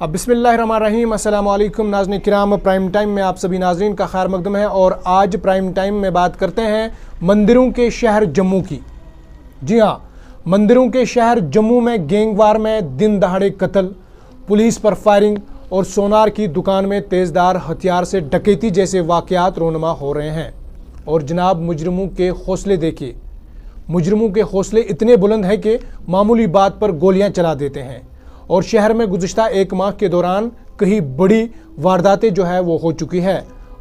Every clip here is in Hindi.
अब बिस्मिल्लाहिर्रहमानिर्रहीम अस्सलाम वालेकुम नाज़रीन किराम, प्राइम टाइम में आप सभी नाज़रीन का खैर मकदम है। और आज प्राइम टाइम में बात करते हैं मंदिरों के शहर जम्मू की। जी हाँ, मंदिरों के शहर जम्मू में गैंगवार में दिन दहाड़े कत्ल, पुलिस पर फायरिंग और सोनार की दुकान में तेज़दार हथियार से डकैती जैसे वाक़यात रोनुमा हो रहे हैं। और जनाब, मुजरिमों के हौसले देखिए, मुजरिमों के हौसले इतने बुलंद हैं कि मामूली बात पर गोलियां चला देते हैं। और शहर में गुज़िश्ता एक माह के दौरान कई बड़ी वारदातें जो है वो हो चुकी है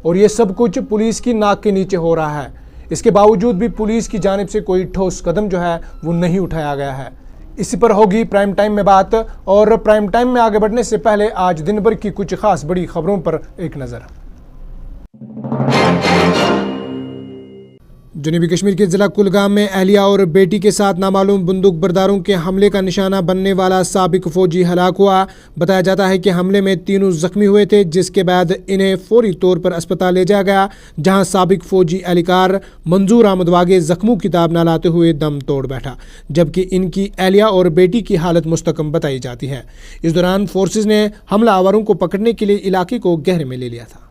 और ये सब कुछ पुलिस की नाक के नीचे हो रहा है। इसके बावजूद भी पुलिस की जानिब से कोई ठोस कदम जो है वो नहीं उठाया गया है। इसी पर होगी प्राइम टाइम में बात। और प्राइम टाइम में आगे बढ़ने से पहले आज दिन भर की कुछ खास बड़ी खबरों पर एक नज़र। जनूबी कश्मीर के ज़िला कुलगाम में अहलिया और बेटी के साथ नामालूम बंदूक बरदारों के हमले का निशाना बनने वाला साबिक फौजी हलाक हुआ। बताया जाता है कि हमले में तीनों जख्मी हुए थे, जिसके बाद इन्हें फौरी तौर पर अस्पताल ले जाया गया, जहां साबिक फौजी एहलकार मंजूर अहमद वागे जख्मों की ताब न लाते हुए दम तोड़ बैठा, जबकि इनकी अहलिया और बेटी की हालत मुस्तकम बताई जाती है। इस दौरान फोर्सेज ने हमलावरों को पकड़ने के लिए इलाके को घेरे में ले लिया था।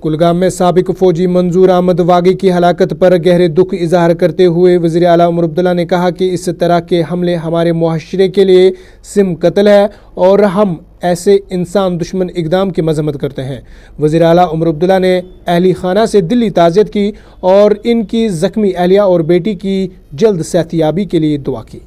कुलगाम में साबिक फौजी मंजूर अहमद वागे की हलाकत पर गहरे दुख इजहार करते हुए वज़ीर आला उमर अब्दुल्ला ने कहा कि इस तरह के हमले हमारे मुआशरे के लिए सिम कत्ल है और हम ऐसे इंसान दुश्मन इक़दाम की मजम्मत करते हैं। वज़ीर आला उमर अब्दुल्ला ने अहली खाना से दिली ताज़ियत की और इनकी ज़ख्मी अहलिया और बेटी की जल्द सेहतयाबी के लिए दुआ की।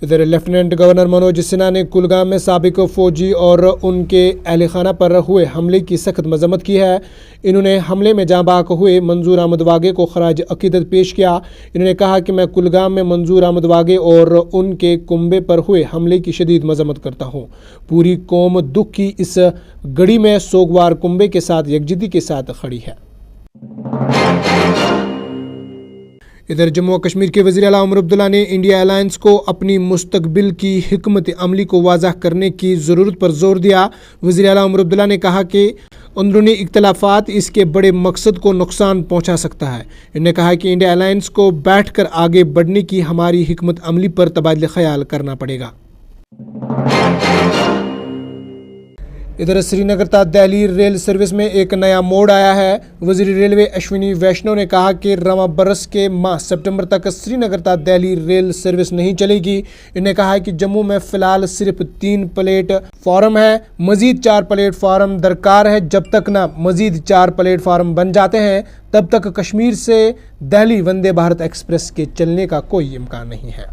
इधर लेफ्टिनेंट गवर्नर मनोज सिन्हा ने कुलगाम में साबिक फौजी और उनके अहल खाना पर हुए हमले की सख्त मजम्मत की है। इन्होंने हमले में जाँ बाक हुए मंजूर अहमद वागे को खराज अकीदत पेश किया। इन्होंने कहा कि मैं कुलगाम में मंजूर अहमद वागे और उनके कुंबे पर हुए हमले की शदीद मजम्मत करता हूँ। पूरी कौम दुख की इस घड़ी में सोगवार कुंबे के साथ यकजहती के साथ खड़ी है। इधर जम्मू कश्मीर के वज़ीर आला उमर अब्दुल्ला ने इंडिया अलायंस को अपनी मुस्तकबिल की हिकमत अमली को वाज़ह करने की ज़रूरत पर जोर दिया। वज़ीर आला उमर अब्दुल्ला ने कहा कि अंदरूनी इख्तलाफात इसके बड़े मकसद को नुकसान पहुंचा सकता है। इन्होंने कहा कि इंडिया अलायंस को बैठकर आगे बढ़ने की हमारी हिकमत अमली पर तबादला ख्याल करना पड़ेगा। इधर श्रीनगर ता दिल्ली रेल सर्विस में एक नया मोड़ आया है। वज़ीर रेलवे अश्विनी वैष्णव ने कहा कि रवां बरस के माह सितंबर तक श्रीनगर ता दिल्ली रेल सर्विस नहीं चलेगी। इन्होंने कहा है कि जम्मू में फ़िलहाल सिर्फ 3 प्लेटफार्म है, मज़ीद 4 प्लेटफार्म दरकार है। जब तक ना मज़ीद 4 प्लेटफार्म बन जाते हैं तब तक कश्मीर से दिल्ली वंदे भारत एक्सप्रेस के चलने का कोई इम्कान नहीं है।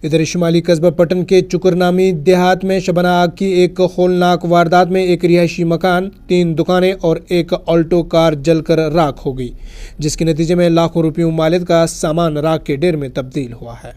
इधर शुमाली कस्बा पटन के चुकरनामी देहात में शबना आग की एक होलनाक वारदात में एक रिहायशी मकान, 3 दुकानें और एक ऑल्टो कार जलकर राख हो गई, जिसके नतीजे में लाखों रुपयों मालियत का सामान राख के ढेर में तब्दील हुआ है।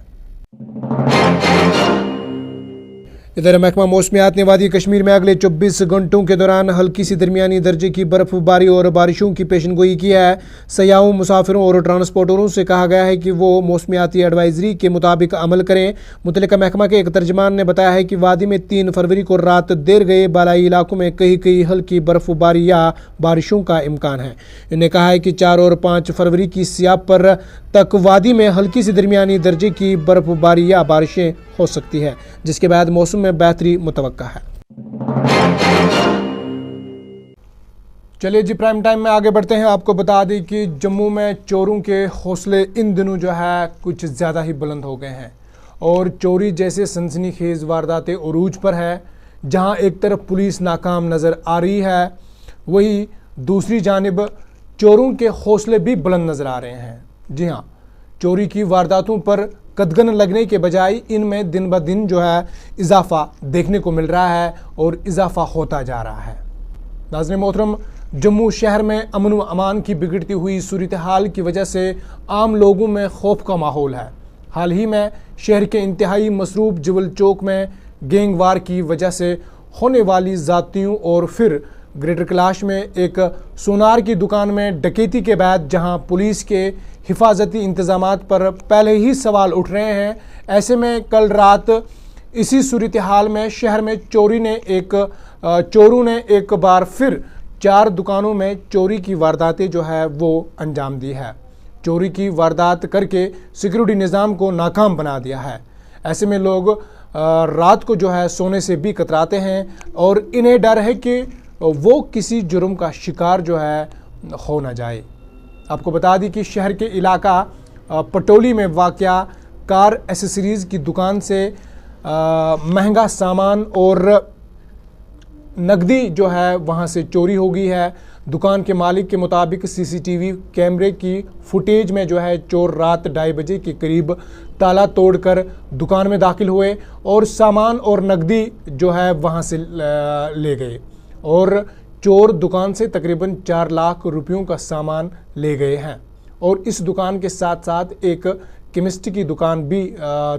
इधर महकमा मौसमियात ने वादी कश्मीर में अगले 24 घंटों के दौरान हल्की सी दरमियानी दर्जे की बर्फबारी और बारिशों की पेशनगोई की है। सयाहों, मुसाफिरों और ट्रांसपोर्टरों से कहा गया है कि वो मौसमियाती एडवाइजरी के मुताबिक अमल करें। मुतल्लिका महकमा के एक तर्जमान ने बताया है कि वादी में 3 फरवरी को रात देर गए बालाई इलाकों में कहीं हल्की बर्फबारी या बारिशों का इम्कान है। इन्होंने कहा है कि 4 और 5 फरवरी की सियाब पर तक वादी में हल्की सी दरमियानी दर्जे की बर्फबारी या बारिशें हो सकती है, जिसके बाद मौसम में बेहतरी मुतवक्का है। चलिए जी, प्राइम टाइम में आगे बढ़ते हैं। आपको बता दें कि जम्मू में चोरों के हौसले इन दिनों जो है कुछ ज़्यादा ही बुलंद हो गए हैं और चोरी जैसे सनसनीखेज वारदातें उरूज पर है। जहां एक तरफ पुलिस नाकाम नज़र आ रही है, वही दूसरी जानिब चोरों के हौसले भी बुलंद नज़र आ रहे हैं। जी हाँ, चोरी की वारदातों पर कदगन लगने के बजाय इनमें दिन ब दिन जो है इजाफा देखने को मिल रहा है और इजाफा होता जा रहा है। नाज़रीन मोहतरम, जम्मू शहर में अमन व अमान की बिगड़ती हुई सूरत हाल की वजह से आम लोगों में खौफ का माहौल है। हाल ही में शहर के इंतहाई मसरूफ जुबल चौक में गैंगवार की वजह से होने वाली ज़ातियों और फिर ग्रेटर कैलाश में एक सोनार की दुकान में डकैती के बाद जहां पुलिस के हिफाजती इंतजामात पर पहले ही सवाल उठ रहे हैं, ऐसे में कल रात इसी सूरत हाल में शहर में चोरों ने एक बार फिर 4 दुकानों में चोरी की वारदातें जो है वो अंजाम दी है। चोरी की वारदात करके सिक्योरिटी निज़ाम को नाकाम बना दिया है। ऐसे में लोग रात को जो है सोने से भी कतराते हैं और इन्हें डर है कि वो किसी जुर्म का शिकार जो है हो ना जाए। आपको बता दी कि शहर के इलाका पटोली में वाक़या कार एसेसरीज़ की दुकान से महंगा सामान और नकदी जो है वहां से चोरी हो गई है। दुकान के मालिक के मुताबिक सीसीटीवी कैमरे की फुटेज में जो है चोर रात 2:30 बजे के करीब ताला तोड़कर दुकान में दाखिल हुए और सामान और नकदी जो है वहां से ले गए और चोर दुकान से तकरीबन 4 लाख रुपयों का सामान ले गए हैं। और इस दुकान के साथ साथ एक केमिस्ट की दुकान भी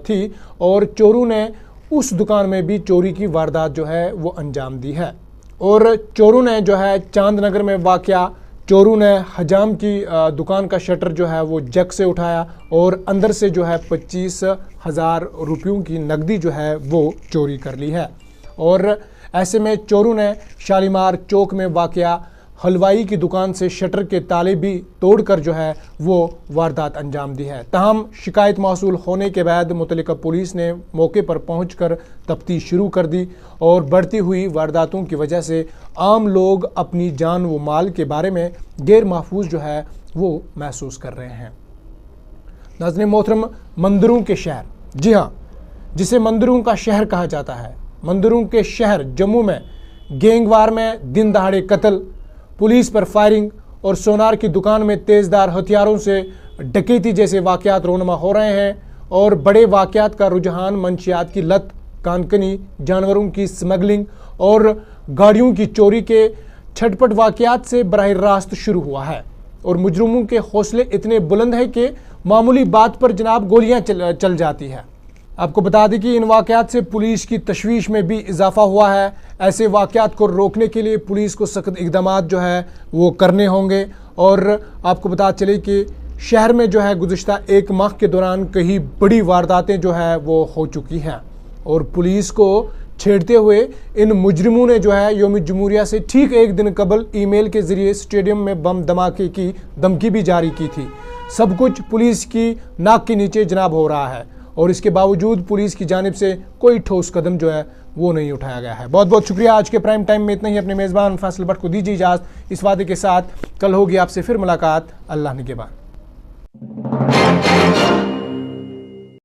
थी और चोरों ने उस दुकान में भी चोरी की वारदात जो है वो अंजाम दी है। और चोरों ने जो है चांदनगर में वाक़या चोरों ने हजाम की दुकान का शटर जो है वो जग से उठाया और अंदर से जो है 25,000 रुपयों की नकदी जो है वो चोरी कर ली है। और ऐसे में चोरों ने शालीमार चौक में वाक़या हलवाई की दुकान से शटर के ताले भी तोड़कर जो है वो वारदात अंजाम दी है। ताहम शिकायत मौसूल होने के बाद मुतल्लिका पुलिस ने मौके पर पहुंचकर तफ्तीश शुरू कर दी और बढ़ती हुई वारदातों की वजह से आम लोग अपनी जान व माल के बारे में गैर महफूज जो है वो महसूस कर रहे हैं। नाज़रीन मोहतरम, मंदिरों के शहर, जी हाँ, जिसे मंदिरों का शहर कहा जाता है, मंदिरों के शहर जम्मू में गैंगवार में दिन दहाड़े कत्ल, पुलिस पर फायरिंग और सोनार की दुकान में तेज़दार हथियारों से डकैती जैसे वाक़यात रोनमा हो रहे हैं। और बड़े वाक़यात का रुझान मंशियात की लत, कानकनी, जानवरों की स्मगलिंग और गाड़ियों की चोरी के छटपट वाक़यात से बराह रास्त शुरू हुआ है। और मुजरिमों के हौसले इतने बुलंद हैं कि मामूली बात पर जनाब गोलियां चल जाती है। आपको बता दें कि इन वाक़यात से पुलिस की तशवीश में भी इजाफा हुआ है। ऐसे वाक़यात को रोकने के लिए पुलिस को सख्त इक़दाम जो है वो करने होंगे। और आपको बता चले कि शहर में जो है गुज़िश्ता 1 माह के दौरान कई बड़ी वारदातें जो है वो हो चुकी हैं और पुलिस को छेड़ते हुए इन मुजरिमों ने जो है यौम जमहूरिया से ठीक 1 दिन कबल ईमेल के ज़रिए स्टेडियम में बम धमाके की धमकी भी जारी की थी। सब कुछ पुलिस की नाक के नीचे जनाब हो रहा है और इसके बावजूद पुलिस की जानिब से कोई ठोस कदम जो है वो नहीं उठाया गया है। बहुत बहुत शुक्रिया। आज के प्राइम टाइम में इतना ही। अपने मेज़बान फैसल भट्ट को दीजिए इजाज़त, इस वादे के साथ कल होगी आपसे फिर मुलाकात। अल्लाह निगहबान।